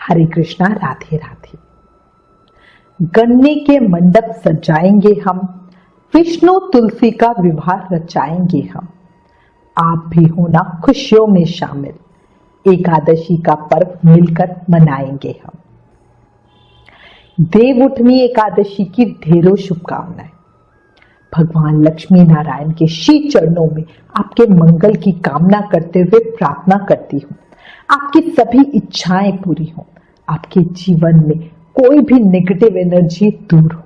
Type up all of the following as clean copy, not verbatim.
हरे कृष्णा, राधे राधे। गन्ने के मंडप सजाएंगे हम, विष्णु तुलसी का विवाह रचाएंगे हम। आप भी होना खुशियों में शामिल, एकादशी का पर्व मिलकर मनाएंगे हम। देव उठनी एकादशी की ढेरों शुभकामनाएं। भगवान लक्ष्मी नारायण के श्री चरणों में आपके मंगल की कामना करते हुए प्रार्थना करती हूँ, आपकी सभी इच्छाएं पूरी हों, आपके जीवन में कोई भी नेगेटिव एनर्जी दूर हो,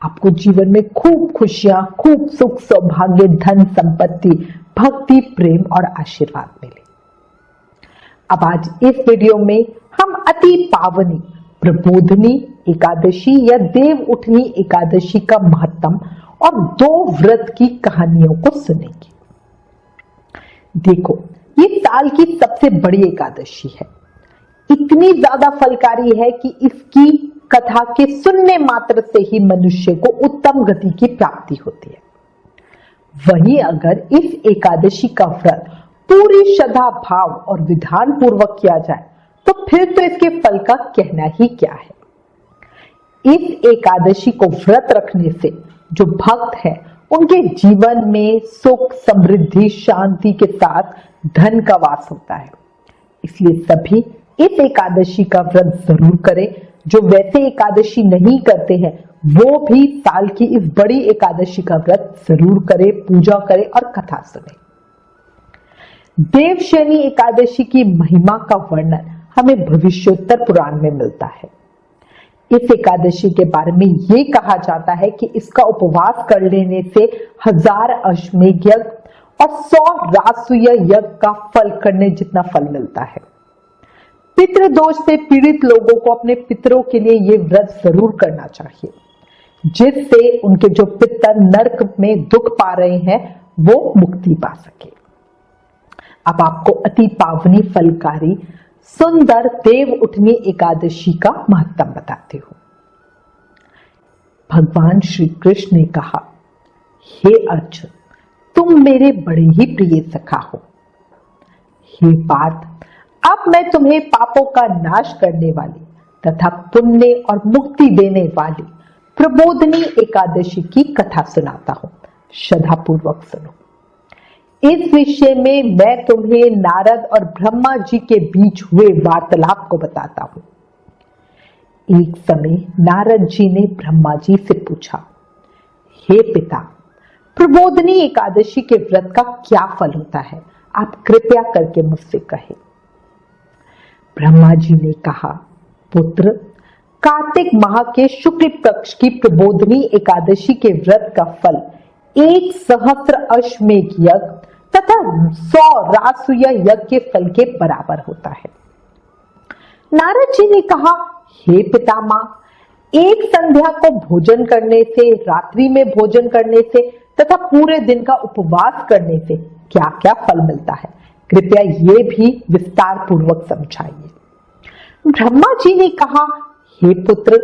आपको जीवन में खूब खुशियां, खूब सुख, सौभाग्य, धन, संपत्ति, भक्ति, प्रेम और आशीर्वाद मिले। अब आज इस वीडियो में हम अति पावनी प्रबोधनी एकादशी या देव उठनी एकादशी का महत्व और 2 व्रत की कहानियों को सुनेंगे। देखो, ये साल की सबसे बड़ी एकादशी है, इतनी ज्यादा फलकारी है कि इसकी कथा के सुनने मात्र से ही मनुष्य को उत्तम गति की प्राप्ति होती है। वहीं अगर इस एकादशी का व्रत पूरी श्रद्धा भाव और विधान पूर्वक किया जाए तो फिर तो इसके फल का कहना ही क्या है। इस एकादशी को व्रत रखने से जो भक्त है उनके जीवन में सुख, समृद्धि, शांति के साथ धन का वास होता है। इसलिए सभी इस एकादशी का व्रत जरूर करें। जो वैसे एकादशी नहीं करते हैं वो भी साल की इस बड़ी एकादशी का व्रत जरूर करें, पूजा करें और कथा सुने। देवशयनी एकादशी की महिमा का वर्णन हमें भविष्योत्तर पुराण में मिलता है। इस एकादशी के बारे में ये कहा जाता है कि इसका उपवास कर लेने से 1000 अश्वमेध यज्ञ और 100 राजसूय यज्ञ का फल करने जितना फल मिलता है। पितृदोष से पीड़ित लोगों को अपने पितरों के लिए ये व्रत जरूर करना चाहिए, जिससे उनके जो पितर नरक में दुख पा रहे हैं वो मुक्ति पा सके। अब आपको अति पावनी, फलकारी, सुंदर देव उठनी एकादशी का महत्व बताते हो। भगवान श्री कृष्ण ने कहा, हे अर्जुन, तुम मेरे बड़े ही प्रिय सखा हो। हे पार्थ, अब मैं तुम्हें पापों का नाश करने वाली तथा पुण्य और मुक्ति देने वाली प्रबोधनी एकादशी की कथा सुनाता हूं, श्रद्धा पूर्वक सुनो। इस विषय में मैं तुम्हें नारद और ब्रह्मा जी के बीच हुए वार्तालाप को बताता हूं। एक समय नारद जी ने ब्रह्मा जी से पूछा, हे पिता, प्रबोधनी एकादशी के व्रत का क्या फल होता है, आप कृपया करके मुझसे कहें। ब्रह्मा जी ने कहा, पुत्र, कार्तिक माह के शुक्ल पक्ष की प्रबोधनी एकादशी के व्रत का फल 1 सहस्त्र अश्वमेध यज्ञ तथा 100 राजसूय यज्ञ के फल के बराबर होता है। नारद जी ने कहा, हे पितामह, एक संध्या को भोजन करने से, रात्रि में भोजन करने से तथा पूरे दिन का उपवास करने से क्या क्या फल मिलता है, कृपया ये भी विस्तार पूर्वक समझाइए। ब्रह्मा जी ने कहा, हे पुत्र,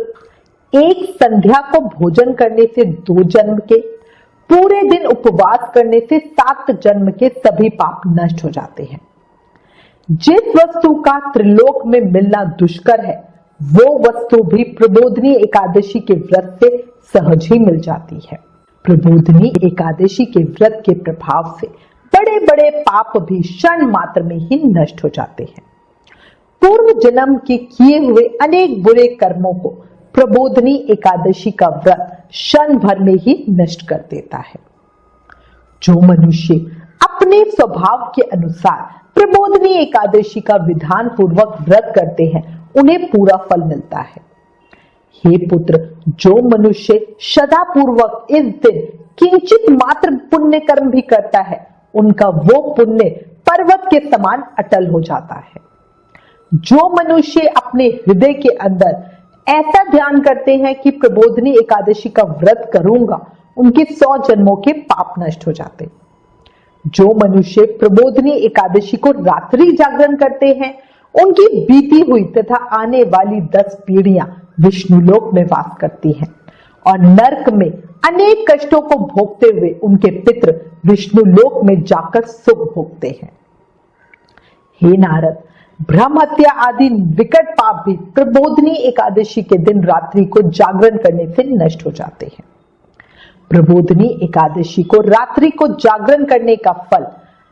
एक संध्या को भोजन करने से 2 जन्म के, पूरे दिन उपवास करने से 7 जन्म के सभी पाप नष्ट हो जाते हैं। जिस वस्तु का त्रिलोक में मिलना दुष्कर है वो वस्तु भी प्रबोधनी एकादशी के व्रत से सहज ही मिल जाती है। प्रबोधनी एकादशी के व्रत के प्रभाव से बड़े बड़े पाप भी क्षण मात्र में ही नष्ट हो जाते हैं। पूर्व जन्म के किए हुए अनेक बुरे कर्मों को प्रबोधनी एकादशी का व्रत क्षण भर में ही नष्ट कर देता है। जो मनुष्य अपने स्वभाव के अनुसार प्रबोधनी एकादशी का विधान पूर्वक व्रत करते हैं उन्हें पूरा फल मिलता है। हे पुत्र, जो मनुष्य श्रद्धा पूर्वक इस दिन किंचित मात्र पुण्य कर्म भी करता है उनका वो पुण्य पर्वत के समान अटल हो जाता है। जो मनुष्य अपने हृदय के अंदर ऐसा ध्यान करते हैं कि प्रबोधनी एकादशी का व्रत करूंगा, उनके 100 जन्मों के पाप नष्ट हो जाते। जो मनुष्य प्रबोधनी एकादशी को रात्रि जागरण करते हैं उनकी बीती हुई तथा आने वाली 10 पीढ़ियां विष्णुलोक में वास करती हैं और नरक में अनेक कष्टों को भोगते हुए उनके पितृ विष्णुलोक में जाकर सुख भोगते हैं। हे नारद, ब्रह्म हत्या आदि विकट पाप भी प्रबोधनी एकादशी के दिन रात्रि को जागरण करने से नष्ट हो जाते हैं। प्रबोधनी एकादशी को रात्रि को जागरण करने का फल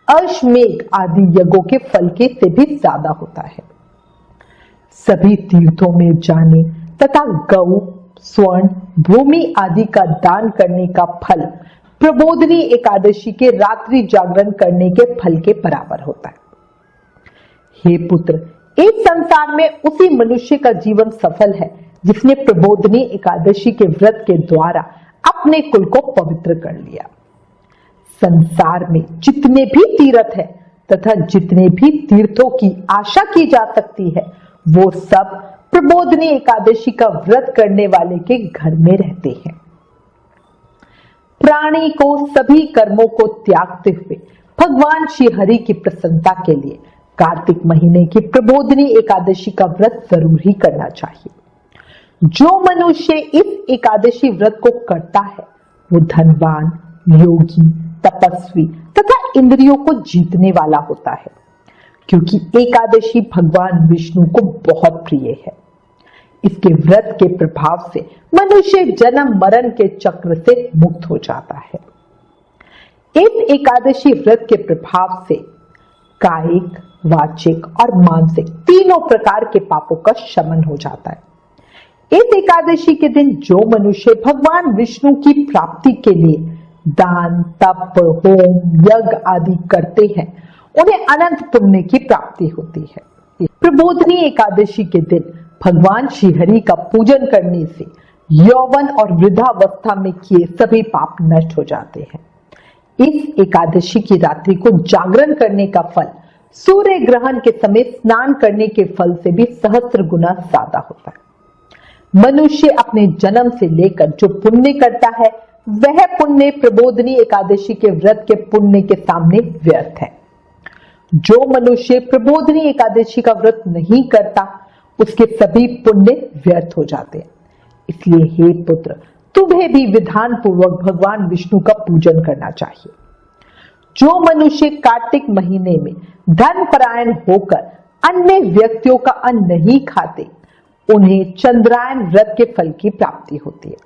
अश्वमेध आदि यज्ञों के फल के से भी ज्यादा होता है। सभी तीर्थों में जाने तथा गौ, स्वर्ण, भूमि आदि का दान करने का फल प्रबोधनी एकादशी के रात्रि जागरण करने के फल के बराबर होता है। हे पुत्र, इस संसार में उसी मनुष्य का जीवन सफल है जिसने प्रबोधनी एकादशी के व्रत के द्वारा अपने कुल को पवित्र कर लिया। संसार में जितने भी तीर्थ है तथा जितने भी तीर्थों की आशा की जा सकती है वो सब प्रबोधनी एकादशी का व्रत करने वाले के घर में रहते हैं। प्राणी को सभी कर्मों को त्यागते हुए भगवान श्री हरि की प्रसन्नता के लिए कार्तिक महीने की प्रबोधनी एकादशी का व्रत जरूर ही करना चाहिए। जो मनुष्य इस एकादशी व्रत को करता है वो धनवान, योगी, तपस्वी तथा इंद्रियों को जीतने वाला होता है, क्योंकि एकादशी भगवान विष्णु को बहुत प्रिय है। इसके व्रत के प्रभाव से मनुष्य जन्म मरण के चक्र से मुक्त हो जाता है। इस एकादशी व्रत के प्रभाव से कायिक, वाचिक और मानसिक तीनों प्रकार के पापों का शमन हो जाता है। इस एकादशी के दिन जो मनुष्य भगवान विष्णु की प्राप्ति के लिए दान, तप, होम, यज्ञ आदि करते हैं उन्हें अनंत पुण्य की प्राप्ति होती है। प्रबोधनी एकादशी के दिन भगवान श्री हरि का पूजन करने से यौवन और वृद्धावस्था में किए सभी पाप नष्ट हो जाते हैं। इस एकादशी की रात्रि को जागरण करने का फल सूर्य ग्रहण के समय स्नान करने के फल से भी सहस्त्र गुना ज्यादा होता है। मनुष्य अपने जन्म से लेकर जो पुण्य करता है वह पुण्य प्रबोधनी एकादशी के व्रत के पुण्य के सामने व्यर्थ है। जो मनुष्य प्रबोधनी एकादशी का व्रत नहीं करता उसके सभी पुण्य व्यर्थ हो जाते हैं। इसलिए हे पुत्र, तुम्हें भी विधान पूर्वक भगवान विष्णु का पूजन करना चाहिए। जो मनुष्य कार्तिक महीने में धन परायण होकर अन्य व्यक्तियों का अन्न नहीं खाते उन्हें चंद्रायन व्रत के फल की प्राप्ति होती है।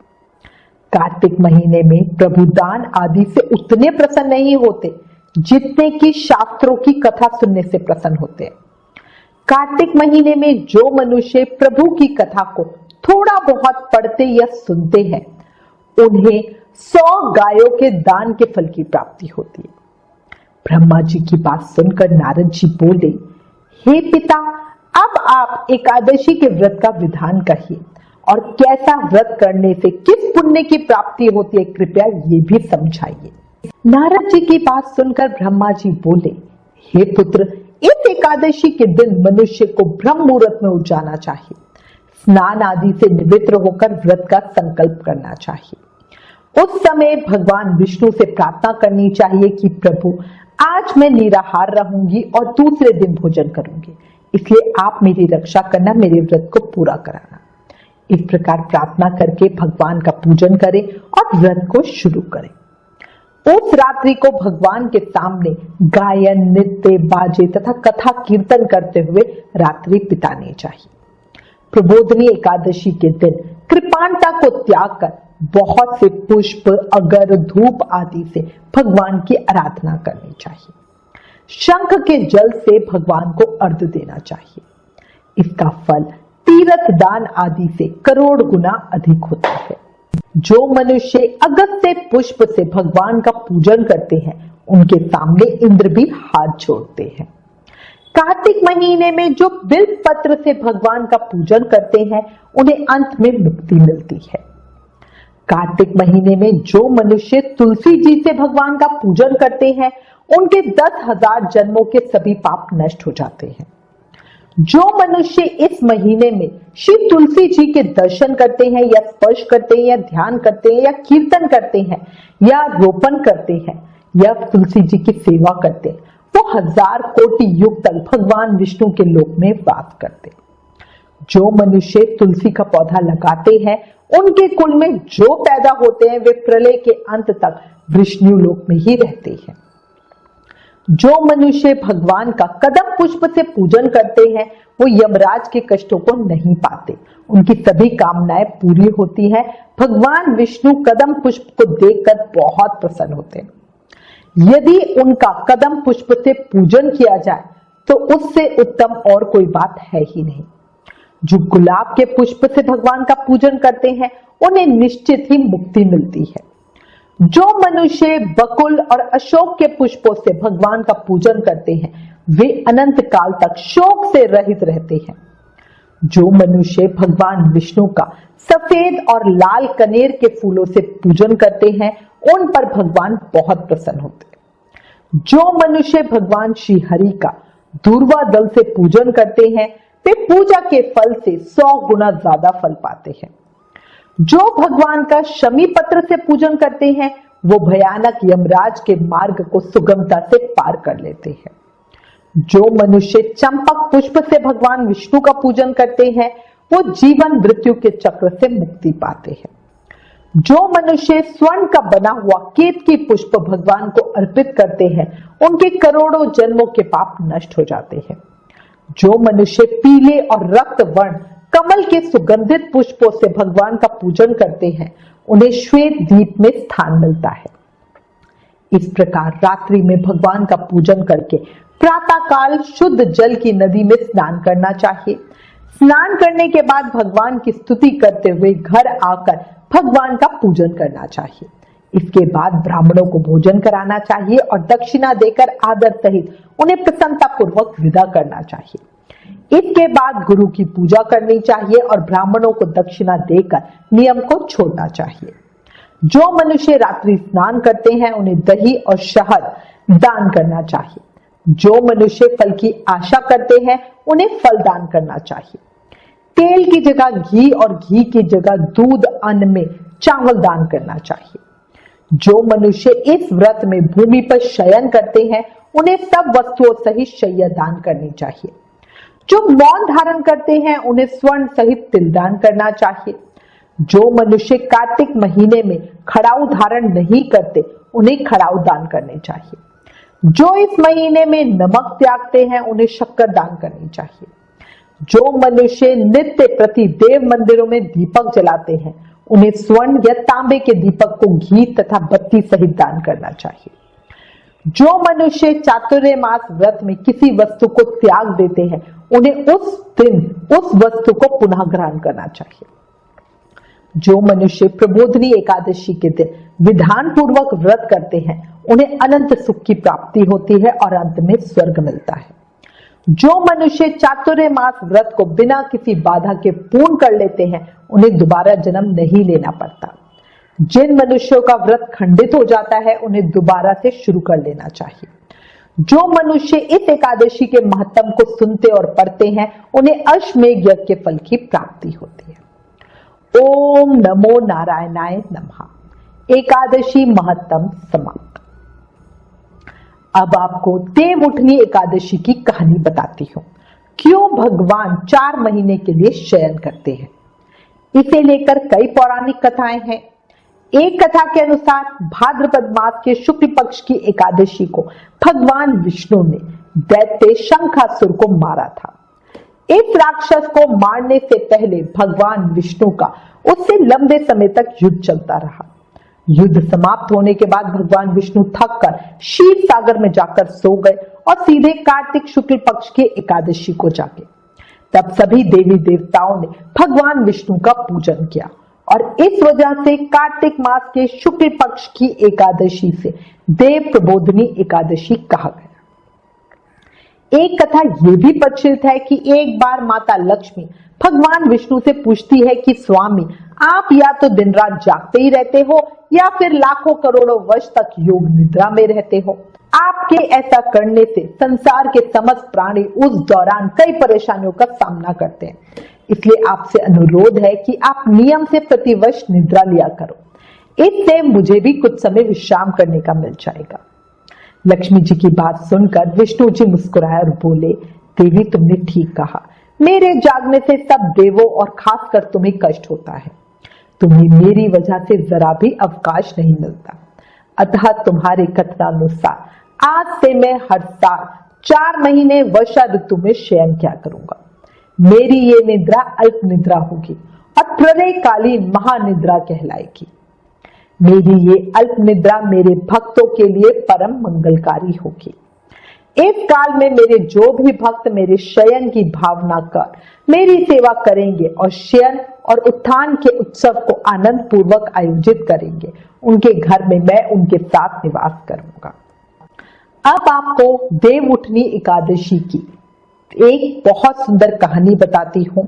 कार्तिक महीने में प्रभु दान आदि से उतने प्रसन्न नहीं होते जितने कि शास्त्रों की कथा सुनने से प्रसन्न होते हैं। कार्तिक महीने में जो मनुष्य प्रभु की कथा को थोड़ा बहुत पढ़ते या सुनते हैं उन्हें 100 गायों के दान के फल की प्राप्ति होती है। ब्रह्मा जी की बात सुनकर नारद जी बोले, हे पिता, अब आप एकादशी के व्रत का विधान कहिए और कैसा व्रत करने से किस पुण्य की प्राप्ति होती है, कृपया ये भी समझाइए। नारद जी की बात सुनकर ब्रह्मा जी बोले, हे पुत्र, इस एकादशी के दिन मनुष्य को ब्रह्म मुहूर्त में उठ जाना चाहिए। स्नान आदि से निवृत्त होकर व्रत का संकल्प करना चाहिए। उस समय भगवान विष्णु से प्रार्थना करनी चाहिए कि प्रभु, आज मैं निराहार रहूंगी और दूसरे दिन भोजन करूंगी, इसलिए आप मेरी रक्षा करना, मेरे व्रत को पूरा कराना। इस प्रकार प्रार्थना करके भगवान का पूजन करें और व्रत को शुरू करें। उस रात्रि को भगवान के सामने गायन, नृत्य, बाजे तथा कथा कीर्तन करते हुए रात्रि बितानी चाहिए। प्रबोधनी एकादशी के दिन कृपाणता को त्याग कर बहुत से पुष्प, अगर, धूप आदि से भगवान की आराधना करनी चाहिए। शंख के जल से भगवान को अर्घ्य देना चाहिए। इसका फल तीर्थ दान आदि से करोड़ गुना अधिक होता है। जो मनुष्य अगस्त्य पुष्प से भगवान का पूजन करते हैं उनके सामने इंद्र भी हाथ जोड़ते हैं। कार्तिक महीने में जो बिल्व पत्र से भगवान का पूजन करते हैं उन्हें अंत में मुक्ति मिलती है। कार्तिक महीने में जो मनुष्य तुलसी जी से भगवान का पूजन करते हैं उनके 10,000 जन्मों के सभी पाप नष्ट हो जाते हैं। जो मनुष्य इस महीने में श्री तुलसी जी के दर्शन करते हैं या स्पर्श करते हैं या ध्यान करते हैं या कीर्तन करते हैं या रोपण करते हैं या तुलसी जी की सेवा करते हैं वो 1000 कोटि युग तक भगवान विष्णु के लोक में वास करते। जो मनुष्य तुलसी का पौधा लगाते हैं उनके कुल में जो पैदा होते हैं वे प्रलय के अंत तक विष्णु लोक में ही रहते हैं। जो मनुष्य भगवान का कदम पुष्प से पूजन करते हैं वो यमराज के कष्टों को नहीं पाते, उनकी सभी कामनाएं पूरी होती हैं। भगवान विष्णु कदम पुष्प को देखकर बहुत प्रसन्न होते हैं। यदि उनका कदम पुष्प से पूजन किया जाए तो उससे उत्तम और कोई बात है ही नहीं। जो गुलाब के पुष्प से भगवान का पूजन करते हैं उन्हें निश्चित ही मुक्ति मिलती है। जो मनुष्य बकुल और अशोक के पुष्पों से भगवान का पूजन करते हैं वे अनंत काल तक शोक से रहित रहते हैं। जो मनुष्य भगवान विष्णु का सफेद और लाल कनेर के फूलों से पूजन करते हैं उन पर भगवान बहुत प्रसन्न होते हैं। जो मनुष्य भगवान श्री हरि का दूर्वा दल से पूजन करते हैं वे पूजा के फल से 100 गुना ज्यादा फल पाते हैं। जो भगवान का शमी पत्र से पूजन करते हैं वो भयानक यमराज के मार्ग को सुगमता से पार कर लेते हैं। जो मनुष्य चंपक पुष्प से भगवान विष्णु का पूजन करते हैं वो जीवन मृत्यु के चक्र से मुक्ति पाते हैं। जो मनुष्य स्वर्ण का बना हुआ केतकी पुष्प भगवान को अर्पित करते हैं उनके करोड़ों जन्मों के पाप नष्ट हो जाते हैं। जो मनुष्य पीले और रक्त वर्ण कमल के सुगंधित पुष्पों से भगवान का पूजन करते हैं उन्हें श्वेत द्वीप में स्थान मिलता है। इस प्रकार रात्रि में भगवान का पूजन करके प्रातः काल शुद्ध जल की नदी में स्नान करना चाहिए। स्नान करने के बाद भगवान की स्तुति करते हुए घर आकर भगवान का पूजन करना चाहिए। इसके बाद ब्राह्मणों को भोजन कराना चाहिए और दक्षिणा देकर आदर सहित उन्हें प्रसन्नता पूर्वक विदा करना चाहिए। इसके बाद गुरु की पूजा करनी चाहिए और ब्राह्मणों को दक्षिणा देकर नियम को छोड़ना चाहिए। जो मनुष्य रात्रि स्नान करते हैं उन्हें दही और शहद दान करना चाहिए। जो मनुष्य फल की आशा करते हैं उन्हें फल दान करना चाहिए। तेल की जगह घी और घी की जगह दूध, अन्न में चावल दान करना चाहिए। जो मनुष्य इस व्रत में भूमि पर शयन करते हैं उन्हें सब वस्तुओं सहित शय्या दान करनी चाहिए। जो मौन धारण करते हैं उन्हें स्वर्ण सहित तिल दान करना चाहिए। जो मनुष्य कार्तिक महीने में खड़ाऊ धारण नहीं करते उन्हें खड़ाऊ दान करने चाहिए। जो इस महीने में नमक त्यागते हैं उन्हें शक्कर दान करनी चाहिए। जो मनुष्य नित्य प्रति देव मंदिरों में दीपक जलाते हैं उन्हें स्वर्ण या तांबे के दीपक को घी तथा बत्ती सहित दान करना चाहिए। जो मनुष्य चातुर्य मास व्रत में किसी वस्तु को त्याग देते हैं उन्हें उस दिन उस वस्तु को पुनः ग्रहण करना चाहिए। जो मनुष्य प्रबोधनी एकादशी के दिन विधान पूर्वक व्रत करते हैं उन्हें अनंत सुख की प्राप्ति होती है और अंत में स्वर्ग मिलता है। जो मनुष्य चातुर्य मास व्रत को बिना किसी बाधा के पूर्ण कर लेते हैं उन्हें दोबारा जन्म नहीं लेना पड़ता। जिन मनुष्यों का व्रत खंडित हो जाता है उन्हें दोबारा से शुरू कर लेना चाहिए। जो मनुष्य इस एकादशी के महत्व को सुनते और पढ़ते हैं उन्हें अश्वमेध यज्ञ के फल की प्राप्ति होती है। ओम नमो नारायणाय नमः। एकादशी महत्तम समाप्त। अब आपको देव उठनी एकादशी की कहानी बताती हूँ। क्यों भगवान 4 महीने के लिए शयन करते हैं, इसे लेकर कई पौराणिक कथाएं हैं। एक कथा के अनुसार भाद्रपद मास के शुक्ल पक्ष की एकादशी को भगवान विष्णु ने दैत्य शंखासुर को मारा था। इस राक्षस को मारने से पहले भगवान विष्णु का उससे लंबे समय तक युद्ध चलता रहा। युद्ध समाप्त होने के बाद भगवान विष्णु थक कर क्षीर सागर में जाकर सो गए और सीधे कार्तिक शुक्ल पक्ष की एकादशी को जागे। तब सभी देवी देवताओं ने भगवान विष्णु का पूजन किया और इस वजह से कार्तिक मास के शुक्ल पक्ष की एकादशी से देव प्रबोधनी एकादशी कहा गया। एक कथा यह भी प्रचलित है कि एक बार माता लक्ष्मी भगवान विष्णु से पूछती है कि स्वामी, आप या तो दिन रात जागते ही रहते हो या फिर लाखों करोड़ों वर्ष तक योग निद्रा में रहते हो। आपके ऐसा करने से संसार के समस्त प्राणी उस दौरान कई परेशानियों का सामना करते हैं, इसलिए आपसे अनुरोध है कि आप नियम से प्रतिवर्ष निद्रा लिया करो। इससे मुझे भी कुछ समय विश्राम करने का मिल जाएगा। लक्ष्मी जी की बात सुनकर विष्णु जी मुस्कुराए और बोले, देवी तुमने ठीक कहा, मेरे जागने से सब देवों और खासकर तुम्हें कष्ट होता है। तुम्हें मेरी वजह से जरा भी अवकाश नहीं मिलता, अतः तुम्हारे कथनानुसार आज से मैं हर साल 4 महीने वर्षा ऋतु में शयन किया करूंगा। मेरी ये निद्रा अल्प निद्रा होगी और प्रलयकालीन महानिद्रा कहलाएगी। मेरी ये अल्प निद्रा मेरे भक्तों के लिए परम मंगलकारी होगी। इस काल में मेरे जो भी भक्त मेरे शयन की भावना कर मेरी सेवा करेंगे और शयन और उत्थान के उत्सव को आनंद पूर्वक आयोजित करेंगे, उनके घर में मैं उनके साथ निवास करूंगा। अब आपको देव उठनी एकादशी की एक बहुत सुंदर कहानी बताती हूँ।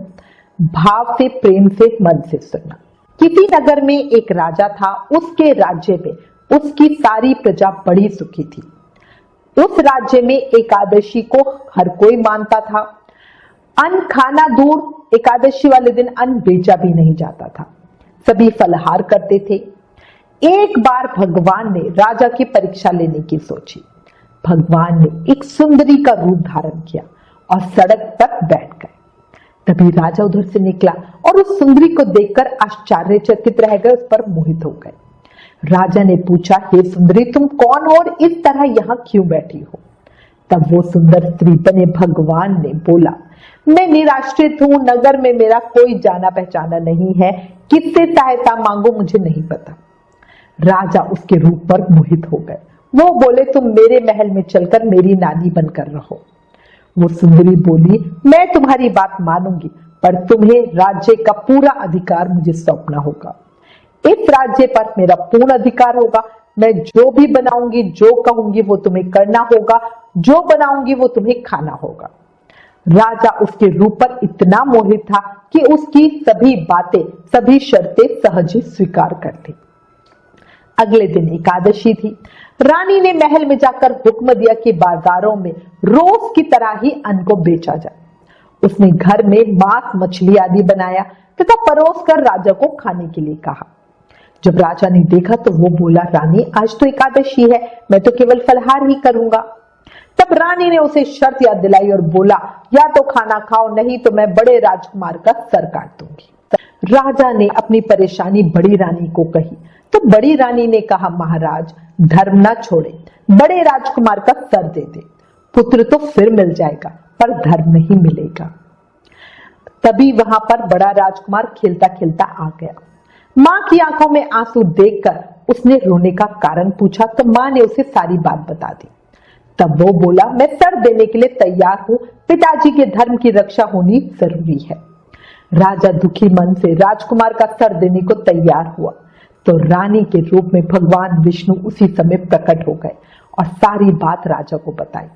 भाव से, प्रेम से, मन से सुनना। किसी नगर में एक राजा था। उसके राज्य में उसकी सारी प्रजा बड़ी सुखी थी। उस राज्य में एकादशी को हर कोई मानता था। अन्न खाना दूर, एकादशी वाले दिन अन्न बेचा भी नहीं जाता था। सभी फलाहार करते थे। एक बार भगवान ने राजा की परीक्षा लेने की सोची। भगवान ने एक सुंदरी का रूप धारण किया और सड़क पर बैठ गए। तभी राजा उधर से निकला और उस सुंदरी को देखकर आश्चर्यचकित रह गए, उस पर मोहित हो गए। राजा ने पूछा, हे सुंदरी, तुम कौन हो और इस तरह यहाँ क्यों बैठी हो? तब वो सुंदर स्त्री बने भगवान ने बोला, मैं निराश्रित हूँ, नगर में मेरा कोई जाना पहचाना नहीं है, किससे सहायता मांगो मुझे नहीं पता। राजा उसके रूप पर मोहित हो गए। वो बोले, तुम मेरे महल में चलकर मेरी नानी बनकर रहो। वो सुंदरी बोली, मैं तुम्हारी बात मानूंगी, पर तुम्हें राज्य का पूरा अधिकार मुझे सौंपना होगा। इस राज्य पर मेरा पूर्ण अधिकार होगा। मैं जो भी बनाऊंगी, जो कहूंगी वो तुम्हें करना होगा, जो बनाऊंगी वो तुम्हें खाना होगा। राजा उसके रूप पर इतना मोहित था कि उसकी सभी बातें, सभी शर्तें सहज ही स्वीकार कर ली। अगले दिन एकादशी थी। रानी ने महल में जाकर हुक्म दिया कि बाजारों में रोज की तरह ही अन्न को बेचा जाए। उसने घर में मांस, मछली आदि बनाया तथा परोस कर राजा को खाने के लिए कहा। जब राजा ने देखा तो वो बोला, रानी, आज तो एकादशी है, मैं तो केवल फलाहार ही करूंगा। तब रानी ने उसे शर्त याद दिलाई और बोला, या तो खाना खाओ, नहीं तो मैं बड़े राजकुमार का सर काट दूंगी। राजा ने अपनी परेशानी बड़ी रानी को कही तो बड़ी रानी ने कहा, महाराज, धर्म ना छोड़े, बड़े राजकुमार का सर दे दे। पुत्र तो फिर मिल जाएगा पर धर्म नहीं मिलेगा। तभी वहां पर बड़ा राजकुमार खेलता खेलता आ गया। मां की आंखों में आंसू देखकर उसने रोने का कारण पूछा तो मां ने उसे सारी बात बता दी। तब वो बोला, मैं सर देने के लिए तैयार हूं, पिताजी के धर्म की रक्षा होनी जरूरी है। राजा दुखी मन से राजकुमार का सर देने को तैयार हुआ तो रानी के रूप में भगवान विष्णु उसी समय प्रकट हो गए और सारी बात राजा को बताई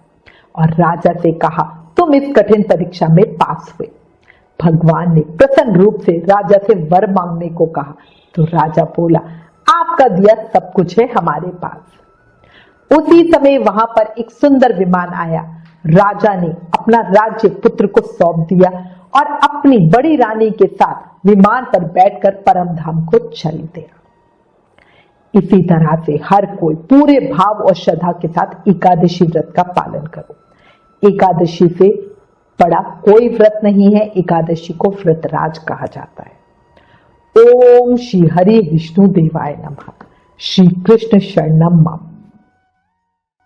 और राजा से कहा, तुम इस कठिन परीक्षा में पास हुए। भगवान ने प्रसन्न रूप से राजा से वर मांगने को कहा तो राजा बोला, आपका दिया सब कुछ है हमारे पास। उसी समय वहां पर एक सुंदर विमान आया। राजा ने अपना राज्य पुत्र को सौंप दिया और अपनी बड़ी रानी के साथ विमान पर बैठकर परम धाम को चल दिया। इसी तरह से हर कोई पूरे भाव और श्रद्धा के साथ एकादशी व्रत का पालन करो। एकादशी से बड़ा कोई व्रत नहीं है। एकादशी को व्रतराज कहा जाता है। ओम श्री हरि विष्णु देवाय नमः। श्री कृष्ण शरणम मम।